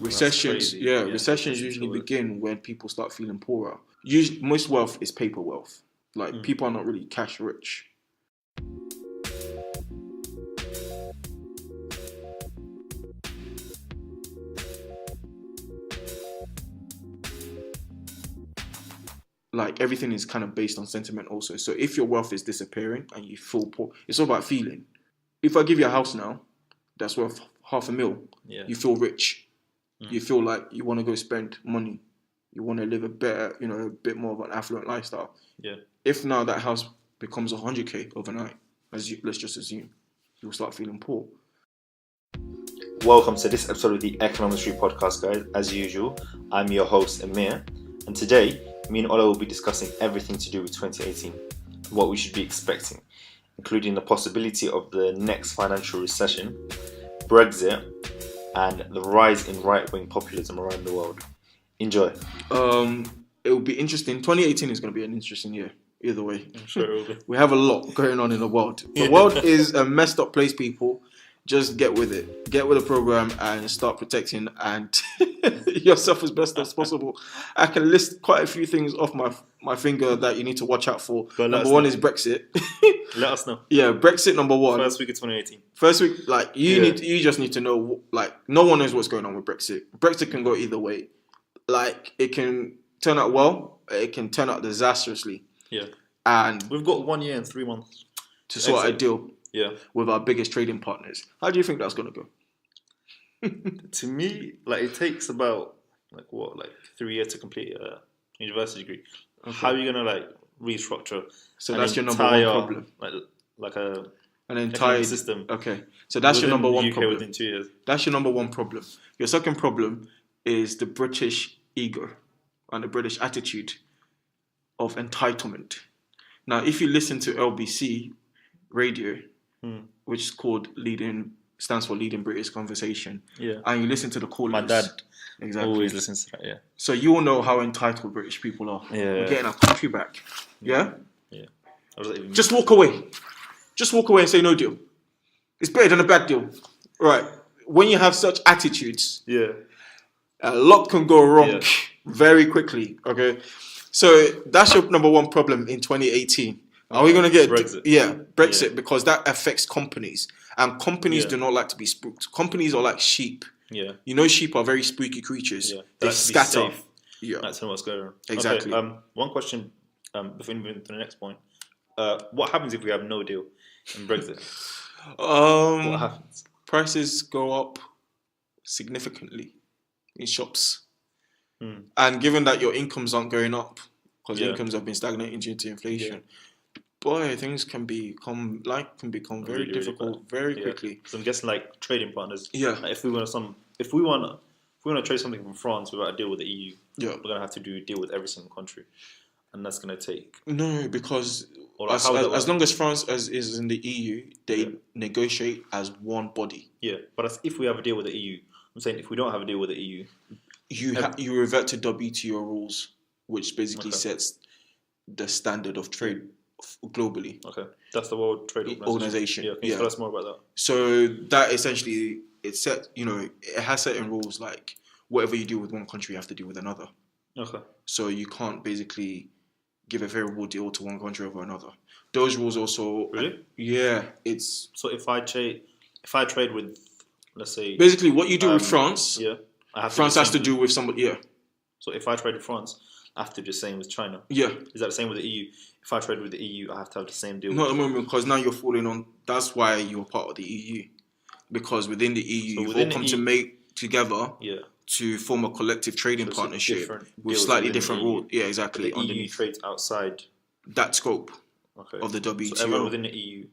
Recessions, recessions usually begin when people start feeling poorer. Usually, most wealth is paper wealth. Like, people are not really cash rich. Like, everything is kind of based on sentiment also. So if your wealth is disappearing and you feel poor, it's all about feeling. If I give you a house now that's worth $500,000, you feel rich. You feel like you want to go spend money. You want to live a better, a bit more of an affluent lifestyle. Yeah. If now that house becomes $100,000 overnight, let's just assume, you'll start feeling poor. Welcome to this episode of the Econometry Podcast, guys. As usual, I'm your host, Amir. And today, me and Ola will be discussing everything to do with 2018, what we should be expecting, including the possibility of the next financial recession, Brexit, and the rise in right-wing populism around the world. Enjoy. It will be interesting. 2018 is going to be an interesting year, either way. I'm sure it will be. We have a lot going on in the world. The world is a messed up place, people. Just get with it. Get with the program and start protecting and yourself as best as possible. I can list quite a few things off my finger that you need to watch out for. Number one is Brexit. Let us know. Yeah, Brexit number one. First week of 2018. First week, like you just need to know. Like, no one knows what's going on with Brexit. Brexit can go either way. Like, it can turn out well. It can turn out disastrously. Yeah. And we've got 1 year and 3 months to sort out a deal. Yeah. With our biggest trading partners. How do you think that's going to go? To me, like, it takes about 3 years to complete a university degree. Okay. How are you going to restructure? So that's your number one problem. An entire system. Okay. So that's your number one problem. Within 2 years. That's your number one problem. Your second problem is the British ego and the British attitude of entitlement. Now, if you listen to LBC radio, which is called stands for Leading British Conversation. Yeah. And you listen to the callers. My dad always listens to that, yeah. So you all know how entitled British people are. Yeah. We're getting our country back. Yeah? Yeah. Just walk away. Just walk away and say no deal. It's better than a bad deal. Right. When you have such attitudes, a lot can go wrong very quickly. Okay. So that's your number one problem in 2018. Are we going to get Brexit because that affects companies, and companies do not like to be spooked. Companies are like sheep. Yeah, sheep are very spooky creatures. Yeah, they scatter. Yeah, that's what's going on. Exactly. Okay, one question before we move into the next point: what happens if we have no deal in Brexit? What happens? Prices go up significantly in shops, and given that your incomes aren't going up because incomes have been stagnating due to inflation. Boy, things can become very difficult very quickly. So I'm guessing trading partners. Yeah. If we want to trade something from France without a deal with the EU, we're gonna have to do a deal with every single country, and that's gonna take. No, because as long as France is in the EU, they negotiate as one body. Yeah, but if we have a deal with the EU, I'm saying if we don't have a deal with the EU, you revert to WTO rules, which basically sets the standard of trade globally. Okay, that's the World Trade Organization. Yeah, can you tell us more about that? So that essentially it has certain rules, like whatever you do with one country, you have to do with another. Okay. So you can't basically give a favorable deal to one country over another. Those rules also. Really? Yeah, it's. So if I trade with, let's say. Basically, what you do with France. Yeah. France has to do with somebody. Yeah. So if I trade with France, I have to do the same with China. Yeah. Is that the same with the EU? If I trade with the EU, I have to have the same deal. Not at the moment, because now you're falling on. That's why you're part of the EU, because within the EU, you've all come to make together to form a collective trading partnership with slightly different rules. Yeah, exactly. The EU trades outside that scope of the WTO. So everyone within the EU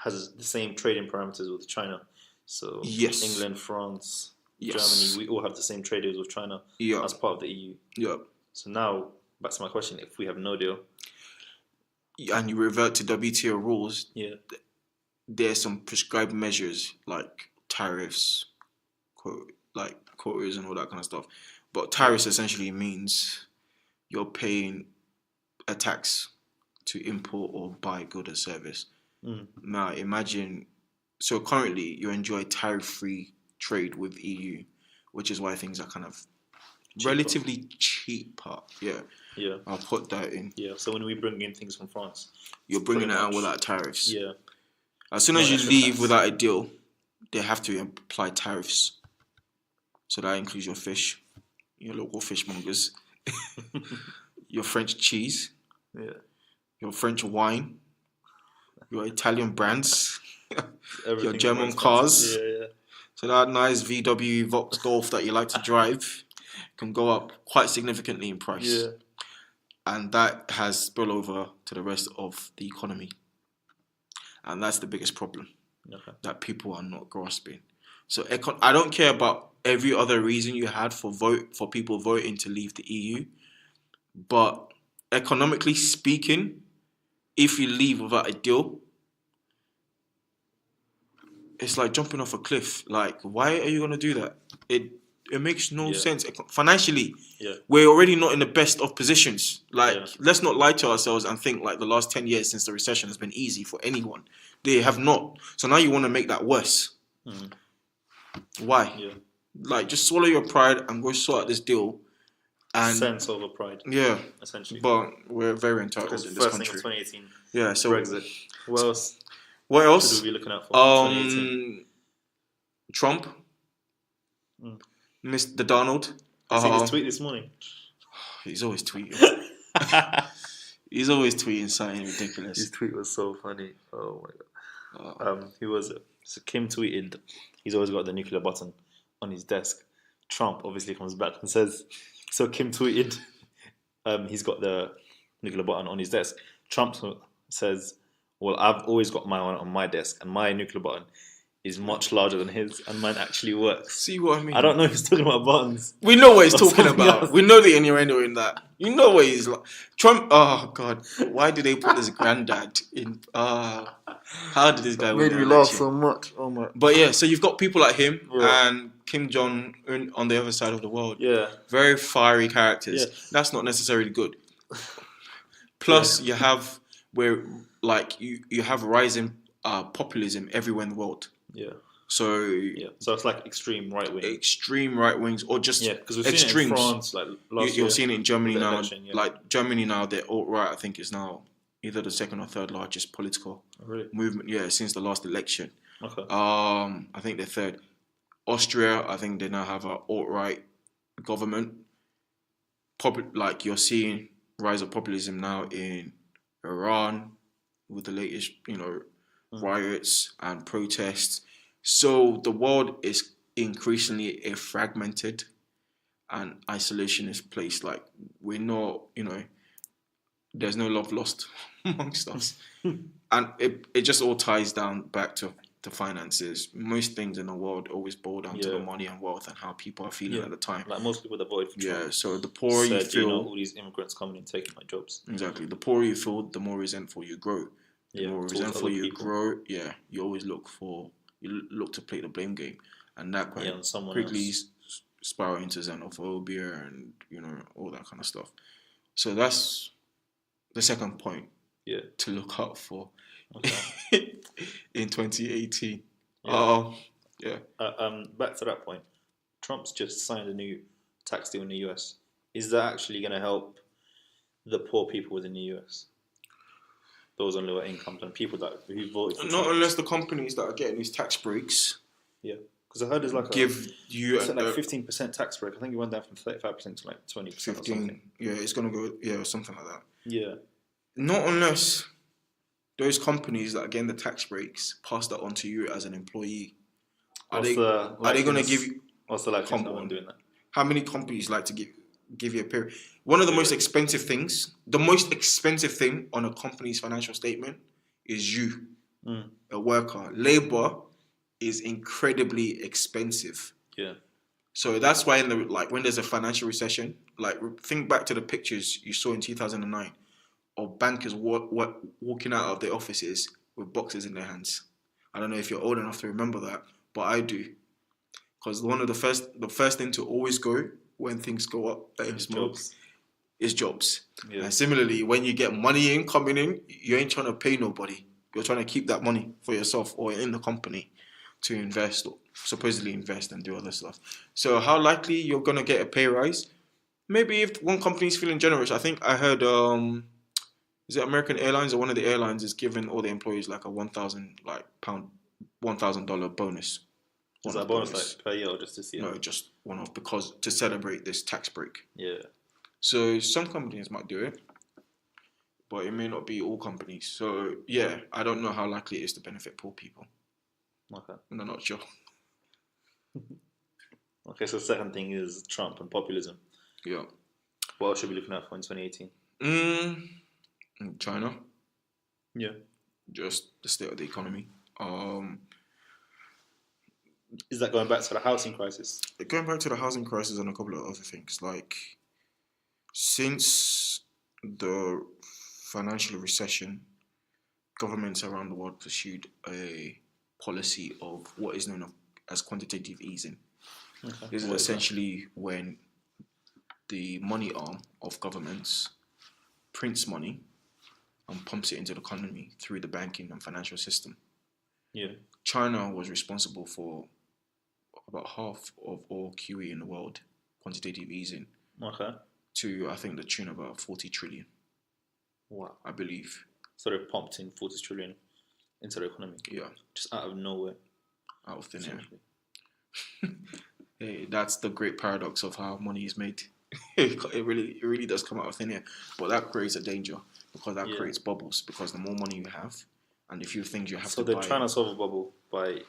has the same trading parameters with China. So England, France, Germany, we all have the same trade deals with China as part of the EU. Yeah. So now, back to my question, if we have no deal... and you revert to WTO rules, there's some prescribed measures like tariffs, quotas and all that kind of stuff. But tariffs essentially means you're paying a tax to import or buy good or service. Now imagine, so currently you enjoy tariff-free trade with EU, which is why things are kind of relatively cheaper. Yeah. Yeah. I'll put that in. Yeah. So when we bring in things from France, you're bringing it out without tariffs. Yeah. As soon as you leave without a deal, they have to apply tariffs. So that includes your fish, your local fishmongers, your French cheese, your French wine, your Italian brands, your German cars. Yeah. So that nice VW Vauxhall Golf that you like to drive can go up quite significantly in price. Yeah. And that has spill over to the rest of the economy. And that's the biggest problem that people are not grasping. So I don't care about every other reason you had for people voting to leave the EU, but economically speaking, if you leave without a deal, it's like jumping off a cliff. Like, why are you gonna do that? It makes no sense financially. We're already not in the best of positions. Like, let's not lie to ourselves and think like the last 10 years since the recession has been easy for anyone. They have not. So now you want to make that worse. Why? Like, just swallow your pride and go sort out this deal. And sense over pride. Yeah. Essentially. But we're very entitled in this country. First thing of 2018. Yeah. So Brexit. What else? What else? Should we be looking out for? 2018? Trump. Mr. Donald. I seen his tweet this morning. He's always tweeting. He's always tweeting something ridiculous. His tweet was so funny. Oh my god. Who was it? So Kim tweeted, he's always got the nuclear button on his desk. Trump obviously comes back and says, so Kim tweeted, he's got the nuclear button on his desk. Trump says, well, I've always got my one on my desk, and my nuclear button is much larger than his, and mine actually works. See what I mean? I don't know if he's talking about buttons. We know what he's talking about. Else. We know the innuendo in that. You know what he's like. Trump, oh God, why did they put this granddad in? How did this guy made me laugh so much? Oh my! But yeah, so you've got people like him and Kim Jong-un on the other side of the world. Yeah, very fiery characters. Yeah. That's not necessarily good. Plus, you have where like you have rising populism everywhere in the world. Yeah. So so it's like extreme right wing, extreme right wings, or just because we've extremes. Seen it in France, like you're seeing it in Germany now. Election, Like Germany now, the alt-right I think is now either the second or third largest political movement. Yeah, since the last election. Okay. I think they're third. Austria, I think they now have an alt-right government. Like you're seeing rise of populism now in Iran with the latest, riots and protests. So the world is increasingly a fragmented and isolationist place. Like we're not, there's no love lost amongst us. And it just all ties down back to finances. Most things in the world always boil down to the money and wealth and how people are feeling at the time. Like most people that voted for Trump. Yeah, so the poorer you feel... all these immigrants coming and taking my jobs. Exactly. The poorer you feel, the more resentful you grow. The more resentful you grow, you always look to play the blame game. And that quite quickly spiral into xenophobia and, all that kind of stuff. So that's the second point to look out for in 2018. Back to that point, Trump's just signed a new tax deal in the US. Is that actually going to help the poor people within the US? Those on lower incomes and people who voted for Not Trump. unless the companies that are getting these tax breaks. Yeah, because I heard there's like like 15% tax break. I think it went down from 35% to like 20%. 15. Or something. Yeah, it's gonna go. Yeah, something like that. Yeah. Not unless those companies that are getting the tax breaks pass that on to you as an employee. Are they going to give you? What's the likelihood of doing that? How many companies like to give you a period? One of the most expensive things, the most expensive thing on a company's financial statement is you, a worker. Labor is incredibly expensive. Yeah. So that's why when there's a financial recession, like think back to the pictures you saw in 2009 of bankers walking out of their offices with boxes in their hands. I don't know if you're old enough to remember that, but I do. Because one of the first thing to always go when things go up in smoke is jobs. Yeah. And similarly, when you get money coming in, you ain't trying to pay nobody. You're trying to keep that money for yourself or in the company to invest supposedly invest and do other stuff. So how likely you're gonna get a pay rise? Maybe if one company's feeling generous. I think I heard is it American Airlines or one of the airlines is giving all the employees like a $1,000 bonus. Is that a bonus like per year or just this year? No, just one-off because to celebrate this tax break. Yeah. So some companies might do it, but it may not be all companies. So yeah, I don't know how likely it is to benefit poor people. Okay. In a nutshell. Okay, so the second thing is Trump and populism. Yeah. What else should we be looking at for in 2018? China. Yeah. Just the state of the economy. Is that going back to the housing crisis? Going back to the housing crisis and a couple of other things. Like, since the financial recession, governments around the world pursued a policy of what is known as quantitative easing. Okay. This is essentially when the money arm of governments prints money and pumps it into the economy through the banking and financial system. Yeah. China was responsible for about half of all QE in the world, quantitative easing. Okay. To, I think, the tune of about 40 trillion. Wow. I believe. So they pumped in 40 trillion into the economy. Yeah. Just out of nowhere. Out of thin air. Hey, that's the great paradox of how money is made. it really does come out of thin air. But that creates a danger because that creates bubbles. Because the more money you have, and the few things you have to buy. So they're trying to solve a bubble by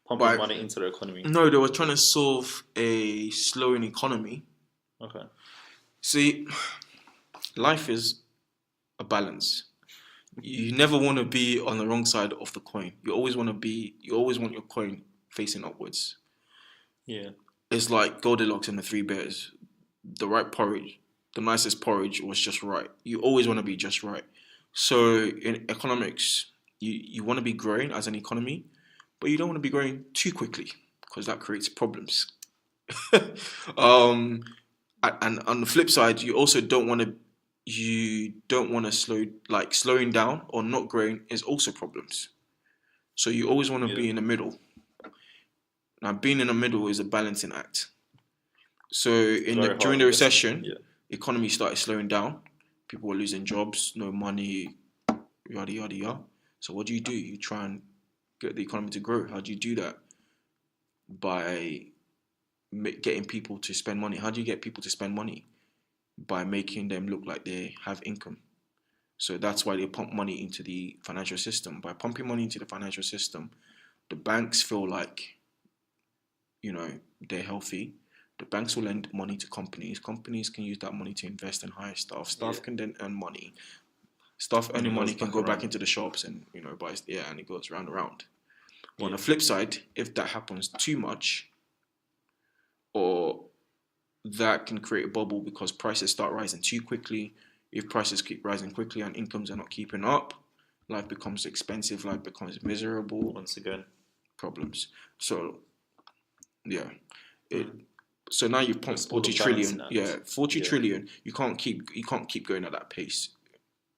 pumping money into the economy. No, they were trying to solve a slowing economy. Okay. See, life is a balance. You never want to be on the wrong side of the coin. You always want your coin facing upwards. Yeah. It's like Goldilocks and the Three Bears. The right porridge, the nicest porridge was just right. You always want to be just right. So in economics, you want to be growing as an economy, but you don't want to be growing too quickly because that creates problems. And on the flip side, you also don't want to slowing down or not growing is also problems. So you always want to be in the middle. Now, being in the middle is a balancing act. So during the recession, economy started slowing down. People were losing jobs, no money, yada yada yada. So what do? You try and get the economy to grow. How do you do that? By getting people to spend money. How do you get people to spend money? By making them look like they have income. So that's why they pump money into the financial system. By pumping money into the financial system, the banks feel like, they're healthy. The banks will lend money to companies. Companies can use that money to invest and hire staff. Staff can then earn money. Staff earning money can go back into the shops and buy, and it goes round and round. But on the flip side, if that happens too much, or that can create a bubble because prices start rising too quickly. If prices keep rising quickly and incomes are not keeping up, life becomes expensive, life becomes miserable. Once again, problems. So, yeah. So now you've pumped 40 trillion. Yeah, 40 trillion. You can't keep going at that pace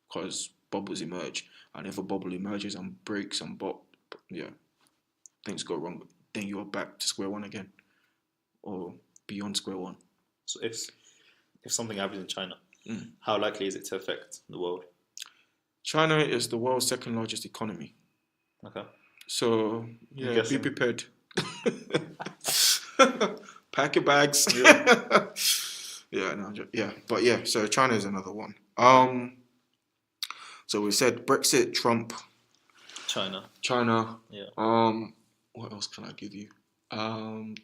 because bubbles emerge. And if a bubble emerges and breaks and things go wrong, then you're back to square one again. Or beyond square one. So if something happens in China, how likely is it to affect the world? China is the world's second largest economy. Okay. So be prepared. Pack your bags. So China is another one. So we said Brexit, Trump, China. Yeah. What else can I give you? Can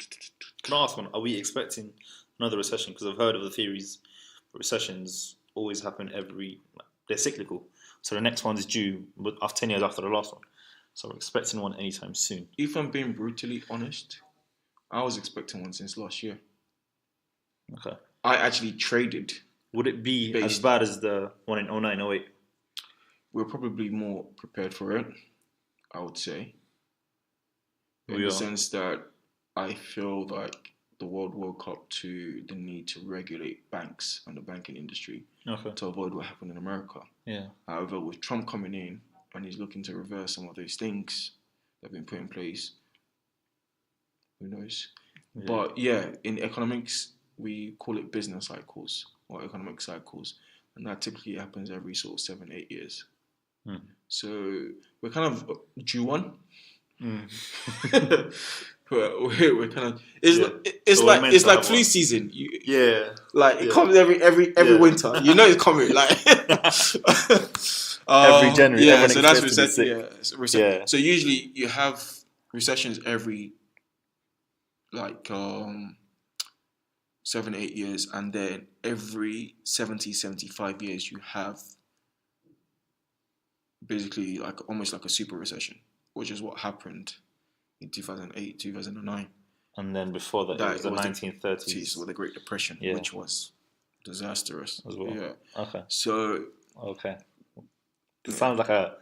I ask one? Are we expecting another recession? Because I've heard of the theories recessions always happen they're cyclical. So the next one is due after 10 years after the last one. So we're expecting one anytime soon. If I'm being brutally honest, I was expecting one since last year. Okay. I actually traded. Would it be as bad as the one in 09, 08? We're probably more prepared for it, I would say. In the sense that I feel like the world woke up to the need to regulate banks and the banking industry to avoid what happened in America. Yeah. However, with Trump coming in and he's looking to reverse some of those things that have been put in place, Who knows? Yeah. But yeah, in economics, we call it business cycles or economic cycles. And that typically happens every sort of 7-8 years. So we're kind of due one. we're kind of it's like flu season. It comes every winter. You know it's coming. Like every January. Yeah, so that's recession. Yeah, recession. So usually you have recessions every 7-8 years, and then every 70-75 years you have basically like almost like a super recession, which is what happened in 2008, 2009. And then before that, it was the 1930s. With the Great Depression, which was disastrous. As well. Yeah. Okay. So. Okay. It sounds like a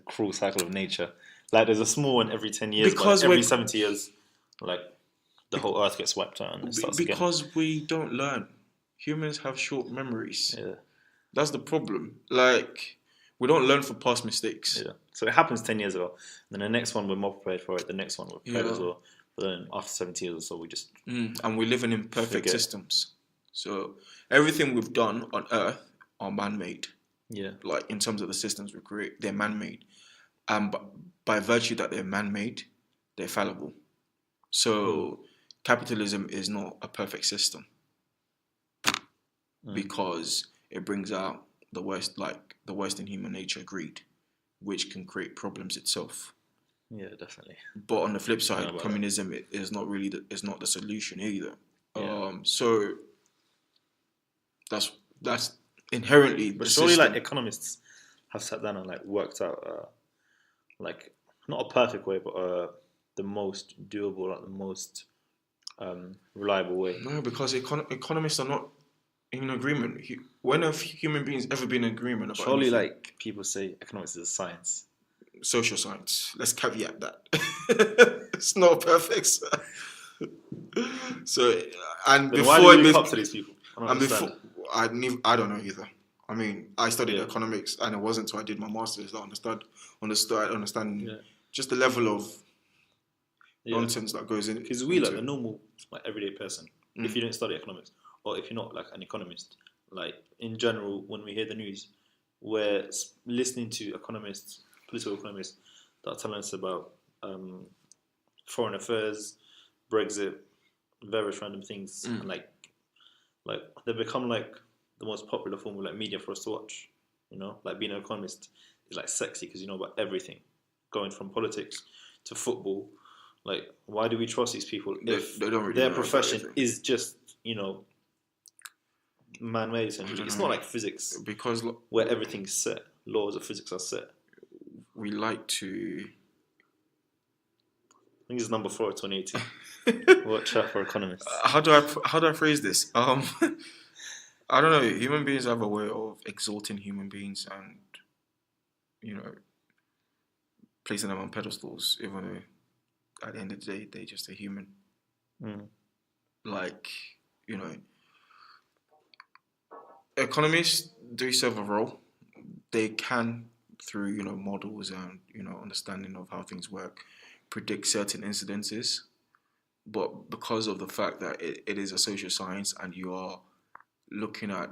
cruel cycle of nature. Like there's a small one every 10 years, but every 70 years, like the whole earth gets wiped out and it starts again. Because we don't learn. Humans have short memories. Yeah. That's the problem. Like, we don't learn from past mistakes. Yeah. So it happens 10 years ago. Then the next one we're more prepared for it. The next one we're prepared as well. But then after 70 years or so, we just... and we're living in perfect systems. So everything we've done on Earth are man-made. Yeah. Like, in terms of the systems we create, they're man-made. And by virtue that they're man-made, they're fallible. So capitalism is not a perfect system. Because it brings out the worst in human nature, greed, which can create problems itself. Yeah, definitely. But on the flip side, communism is not really is not the solution either. Yeah. So that's inherently. But surely, like economists have sat down and like worked out, like not a perfect way, but the most doable, like the most reliable way. No, because economists are not in agreement. When have human beings ever been in agreement about surely, anything? like people say, economics is a science. Social science. Let's caveat that. It's not perfect. So, and then before why do you look up to these people? I don't know either. I mean, I studied economics, and it wasn't until I did my master's that I understand just the level of nonsense that goes in. Because we, like a normal, like everyday person, if you don't study economics, or if you're not like an economist, like in general, when we hear the news, we're listening to economists, political economists, that are telling us about foreign affairs, Brexit, various random things, and like they become like the most popular form of like media for us to watch. You know, like being an economist is like sexy because you know about everything, going from politics to football. Like, why do we trust these people if they don't really their profession is just, man-made essentially? It's not like physics, because where everything's set. Laws of physics are set. We like to... I think it's number 4 of 2018. Watch out for economists. How do I phrase this? I don't know. Human beings have a way of exalting human beings and, placing them on pedestals, even though at the end of the day, they're just a human. Like, economists do serve a role. They can, through, models and, understanding of how things work, predict certain incidences. But because of the fact that it is a social science and you are looking at,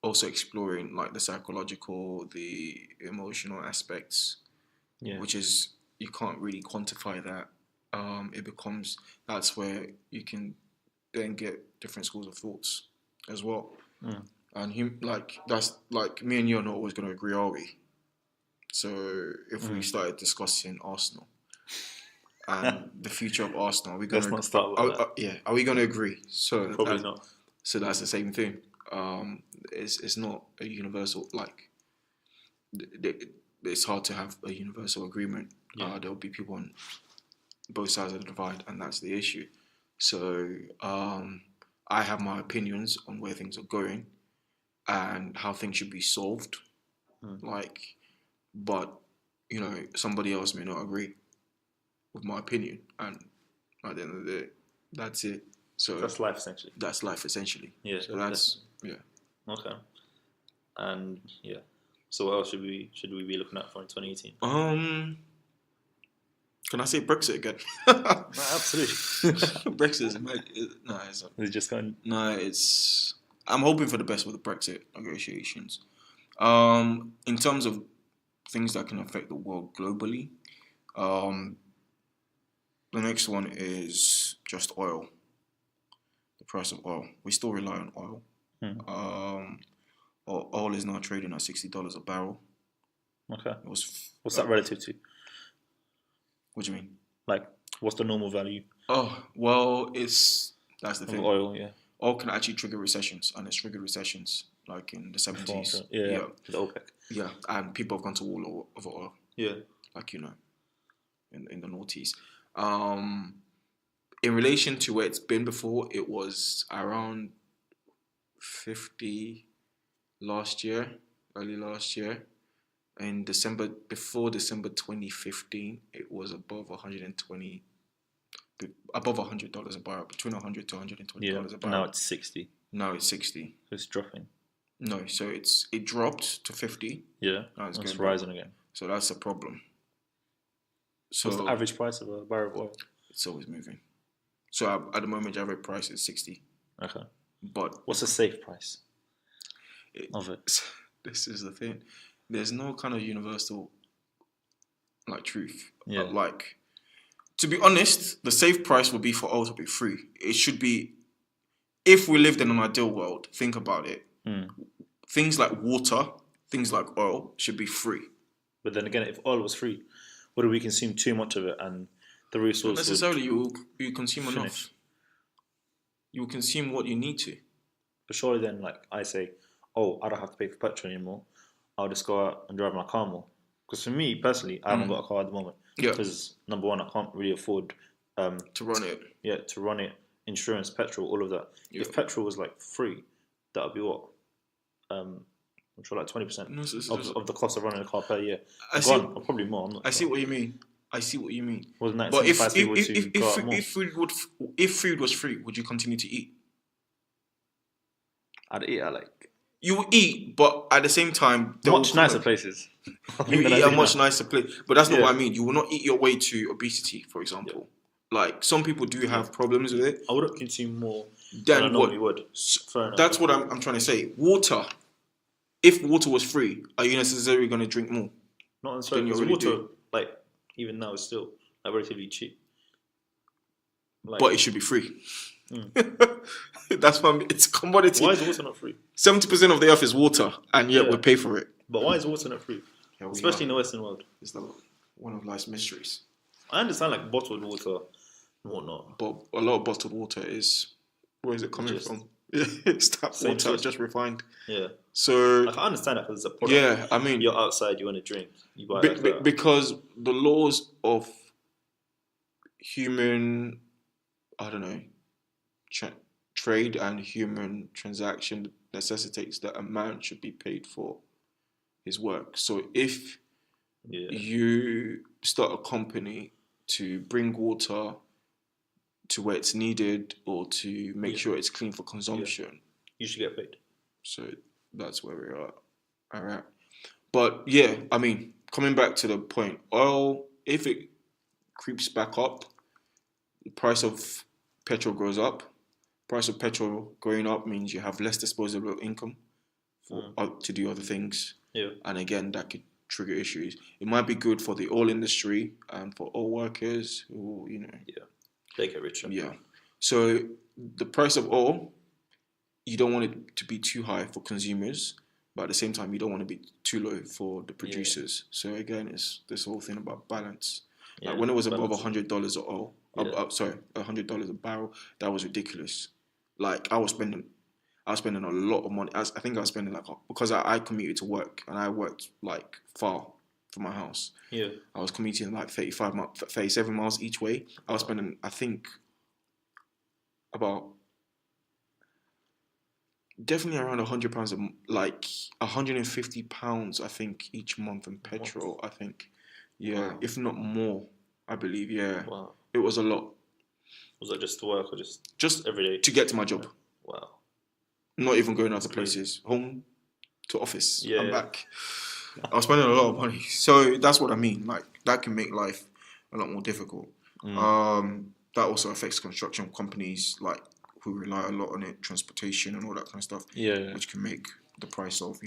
also exploring like the psychological, the emotional aspects, which is, you can't really quantify that. That's where you can then get different schools of thoughts as well. And that's like, me and you are not always going to agree, are we? So if we started discussing Arsenal and the future of Arsenal, are we going to start with that? Are we going to agree? So probably not. So that's the same thing. It's not a universal, like, it's hard to have a universal agreement. There'll be people on both sides of the divide, and that's the issue. So I have my opinions on where things are going and how things should be solved. But somebody else may not agree with my opinion, and at the end of the day, that's it. So that's life essentially. That's life essentially. Yeah. So that's Okay. And so what else should we be looking at for in 2018? Can I say Brexit again? No, absolutely. Brexit is no, it's not. It's just going. No, it's. I'm hoping for the best with the Brexit negotiations. In terms of things that can affect the world globally, the next one is just oil. The price of oil. We still rely on oil. Oil is now trading at $60 a barrel. Okay. What's that relative to? What do you mean? Like, what's the normal value? Oh, well, that's the thing. Oil, yeah. Oil can actually trigger recessions, and it's triggered recessions, like in the 70s. Yeah. The OPEC. Yeah, and people have gone to war over oil. Yeah. Like, in the noughties. In relation to where it's been before, it was around 50 early last year. In before December 2015, it was above $100 a barrel, between $100 to $120 a barrel. Now it's 60. Now it's 60. It's dropping. No, so it dropped to 50. Yeah, now it's rising again. So that's a problem. So what's the average price of a barrel of oil? It's always moving. So at the moment, the average price is 60. Okay. But what's the safe price of it? This is the thing. There's no kind of universal truth. Yeah. To be honest, the safe price would be for oil to be free. It should be, if we lived in an ideal world, think about it. Things like water, things like oil should be free. But then again, if oil was free, what if we consume too much of it and the resource? Not necessarily, you consume enough. You consume what you need to. But surely then, I say, I don't have to pay for petrol anymore. I'll just go out and drive my car more. Because for me, personally, I haven't got a car at the moment. Yeah. Because, number one, I can't really afford... to run it. Yeah, to run it. Insurance, petrol, all of that. Yeah. If petrol was, free, that would be what? I'm sure 20% of the cost of running a car per year. Or probably more. I'm not I see what you mean. Wasn't that but if food was free, would you continue to eat? I'd eat You will eat, but at the same time... Much nicer places. You eat a much nicer place. But that's not what I mean. You will not eat your way to obesity, for example. Yeah. Some people do have problems with it. I wouldn't consume more than I normally would. That's what I'm trying to say. Water. If water was free, are you necessarily going to drink more? Not necessarily. Because water, even now, is still relatively cheap. But it should be free. That's why it's commodity. Why is water not free? 70% of the earth is water, and yet we pay for it. But why is water not free? Especially in the Western world. It's one of life's mysteries. I understand bottled water and whatnot. But a lot of bottled water is... Where is it coming from? It's tap water, just refined. Yeah. So... I understand that because it's a product. Yeah, I mean... You're outside, you want to drink. You buy because the laws of human... I don't know... trade and human transaction necessitates that a man should be paid for his work. So if you start a company to bring water to where it's needed or to make sure it's clean for consumption, you should get paid. So that's where we are at. But yeah, I mean, coming back to the point, oil, if it creeps back up, the price of petrol goes up. Price of petrol going up means you have less disposable income to do other things. Yeah. And again, that could trigger issues. It might be good for the oil industry and for oil workers who, Yeah, they get richer. Yeah. So the price of oil, you don't want it to be too high for consumers, but at the same time, you don't want to be too low for the producers. So again, it's this whole thing about balance. Yeah, when it was above $100 of oil, $100 a barrel, that was ridiculous. I was spending a lot of money. I think I was spending because I commuted to work and I worked far from my house. Yeah. I was commuting 37 miles each way. I was spending, I think, about definitely around £100, £150, I think, each month in petrol. I think, if not more, I believe. Yeah. Wow. It was a lot. Was that just to work or just every day? To get to my job. Wow. Not even going other places. Home to office. Yeah. I'm back. I was spending a lot of money. So that's what I mean. That can make life a lot more difficult. Mm. That also affects construction companies like who rely a lot on it, transportation and all that kind of stuff. Yeah. Which can make the price of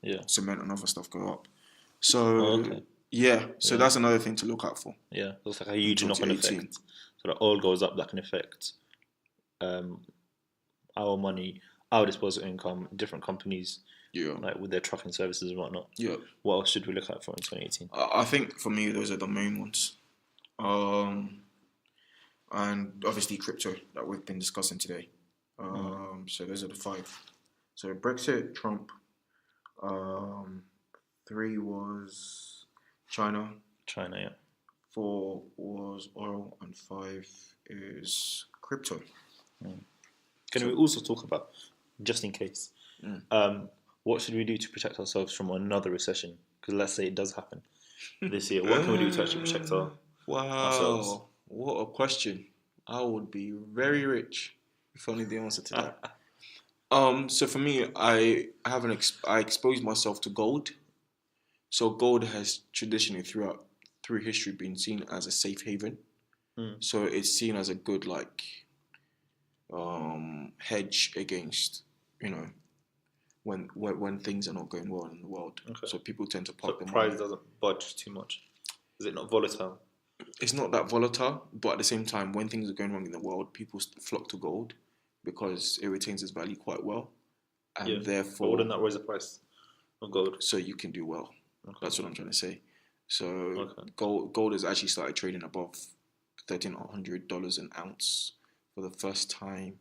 Yeah. cement and other stuff go up. So that's another thing to look out for. Yeah, looks like a huge knock-on effect. So that oil goes up, that can affect our money, our disposable income, different companies, like with their trucking services and whatnot. Yeah. What else should we look out for in 2018? I think for me those are the main ones, and obviously crypto that we've been discussing today. So those are the 5. So Brexit, Trump. 3 was China. China, yeah. 4 was oil, and 5 is crypto. Can we also talk about, just in case, what should we do to protect ourselves from another recession? Because let's say it does happen this year. What can we do to actually protect ourselves? What a question. I would be very rich if I knew the answer to that. So for me, I exposed myself to gold. So gold has traditionally through history been seen as a safe haven. So it's seen as a good hedge against when things are not going well in the world. Okay. So people tend to park them. So price doesn't budge too much. Is it not volatile? It's not that volatile, but at the same time, when things are going wrong in the world, people flock to gold because it retains its value quite well, and therefore. But wouldn't that raise the price of gold? So you can do well. Okay. That's what I'm trying to say. So gold has actually started trading above $1,300 an ounce for the first time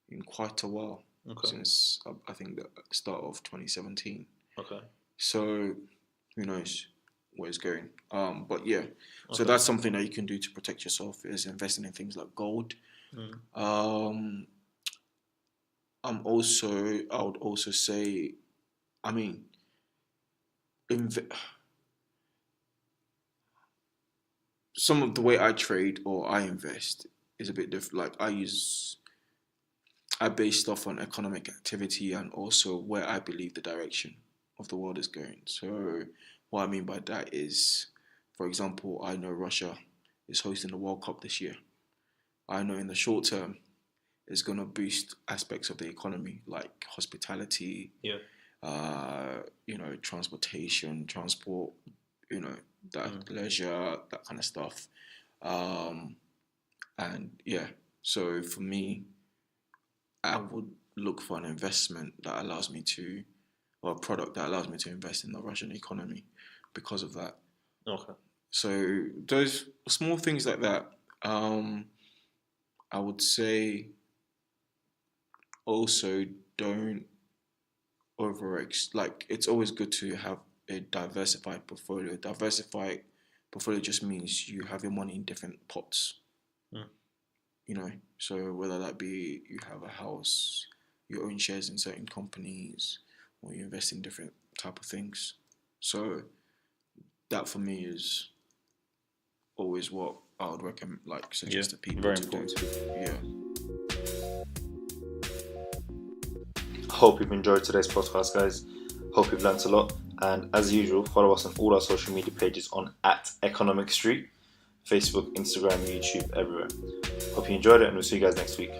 in quite a while, since I think the start of 2017. Okay. So who knows where it's going? But yeah, so that's something that you can do to protect yourself, is investing in things like gold. I would also say, some of the way I trade or I invest is a bit different. Like I base stuff on economic activity and also where I believe the direction of the world is going. So what I mean by that is, for example, I know Russia is hosting the World Cup this year. I know in the short term it's going to boost aspects of the economy like hospitality, transportation, transport, that leisure, that kind of stuff. So for me, I would look for an investment that allows me to, or a product that allows me to invest in the Russian economy because of that. Okay. So those small things like that, I would say also don't it's always good to have a diversified portfolio. Diversified portfolio just means you have your money in different pots. So whether that be you have a house, you own shares in certain companies, or you invest in different type of things. So that for me is always what I would recommend, suggest to people to go to. Yeah. Hope you've enjoyed today's podcast, guys. Hope you've learnt a lot. And as usual, follow us on all our social media pages on @EconomicStreet, Facebook, Instagram, YouTube, everywhere. Hope you enjoyed it, and we'll see you guys next week.